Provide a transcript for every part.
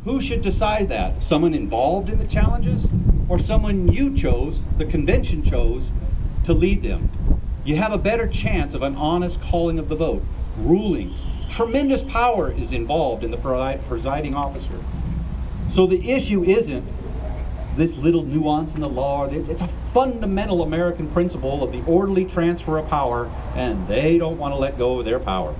Who should decide that? Someone involved in the challenges, or someone you chose, the convention chose, to lead them? You have a better chance of an honest calling of the vote. Rulings. Tremendous power is involved in the presiding officer. So the issue isn't this little nuance in the law. It's a fundamental American principle of the orderly transfer of power, and they don't want to let go of their power.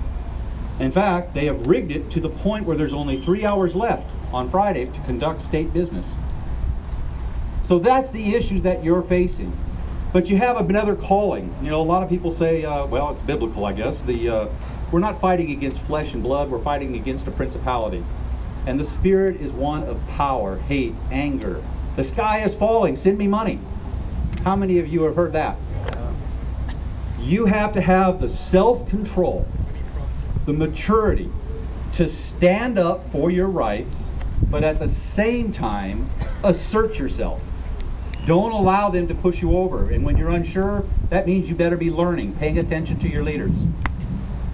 In fact, they have rigged it to the point where there's only 3 hours left on Friday to conduct state business. So that's the issue that you're facing. But you have another calling. You know, a lot of people say, well, it's biblical, I guess. We're not fighting against flesh and blood, we're fighting against a principality. And the spirit is one of power, hate, anger. The sky is falling, send me money. How many of you have heard that? You have to have the self-control, the maturity to stand up for your rights, but at the same time, assert yourself. Don't allow them to push you over. And when you're unsure, that means you better be learning, paying attention to your leaders.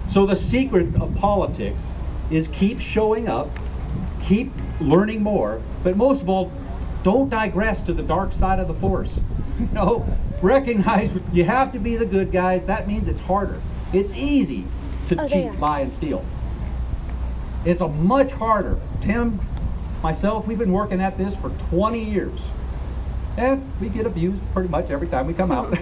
So the secret of politics is keep showing up, keep learning more, but most of all, don't digress to the dark side of the force. You know, recognize you have to be the good guys. That means it's harder. It's easy to cheat, lie, and steal. It's a much harder. Tim, myself, we've been working at this for 20 years. And we get abused pretty much every time we come out.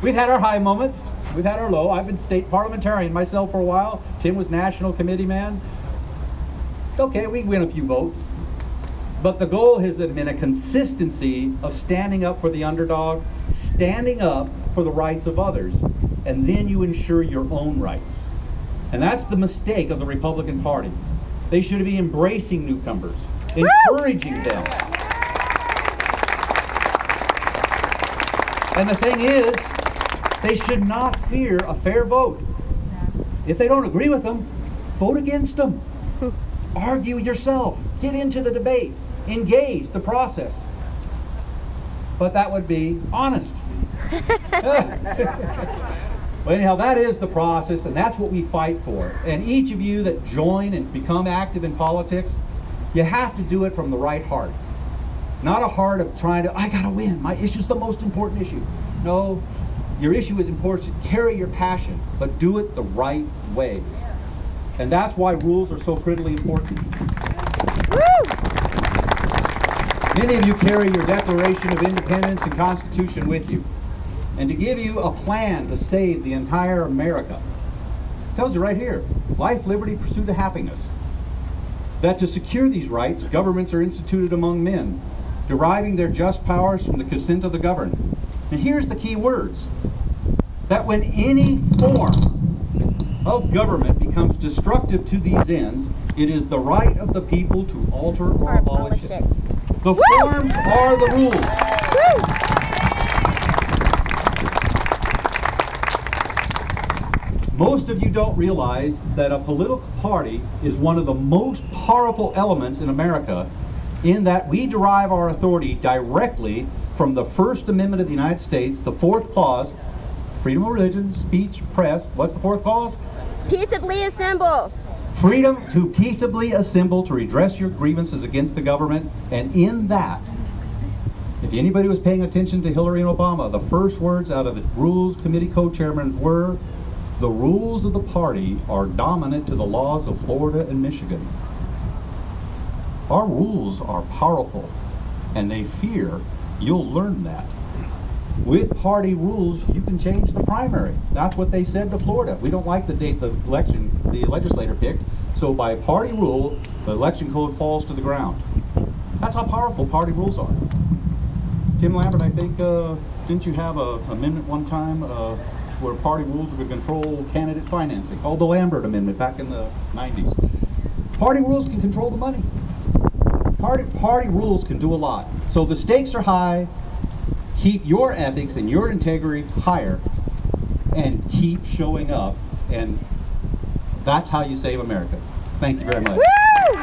We've had our high moments. We've had our low. I've been state parliamentarian myself for a while. Tim was national committee man. Okay, we win a few votes. But the goal has been a consistency of standing up for the underdog, standing up for the rights of others, and then you ensure your own rights. And that's the mistake of the Republican Party. They should be embracing newcomers, encouraging them. And the thing is, they should not fear a fair vote. If they don't agree with them, vote against them. Argue yourself. Get into the debate. Engage the process. But that would be honest. Well, anyhow, that is the process, and that's what we fight for. And each of you that join and become active in politics, you have to do it from the right heart. Not a heart of trying to, I gotta win, my issue's the most important issue. No, your issue is important. Carry your passion, but do it the right way. And that's why rules are so critically important. Many of you carry your Declaration of Independence and Constitution with you. And to give you a plan to save the entire America, it tells you right here, life, liberty, pursuit of happiness. That to secure these rights, governments are instituted among men, deriving their just powers from the consent of the governed. And here's the key words. That when any form of government becomes destructive to these ends, it is the right of the people to alter or abolish it. The forms are the rules. Most of you don't realize that a political party is one of the most powerful elements in America, in that we derive our authority directly from the First Amendment of the United States, the 4th clause, freedom of religion, speech, press. What's the 4th clause? Peaceably assemble. Freedom to peaceably assemble to redress your grievances against the government. And in that, if anybody was paying attention to Hillary and Obama, the first words out of the Rules Committee co-chairmen were, the rules of the party are dominant to the laws of Florida and Michigan. Our rules are powerful, and they fear you'll learn that. With party rules, you can change the primary. That's what they said to Florida. We don't like the date the legislator picked, so by party rule, the election code falls to the ground. That's how powerful party rules are. Tim Lambert, I think, didn't you have an amendment one time where party rules would control candidate financing, called the Lambert Amendment back in the 90s. Party rules can control the money. Party rules can do a lot. So the stakes are high. Keep your ethics and your integrity higher and keep showing up, and that's how you save America. Thank you very much. Woo!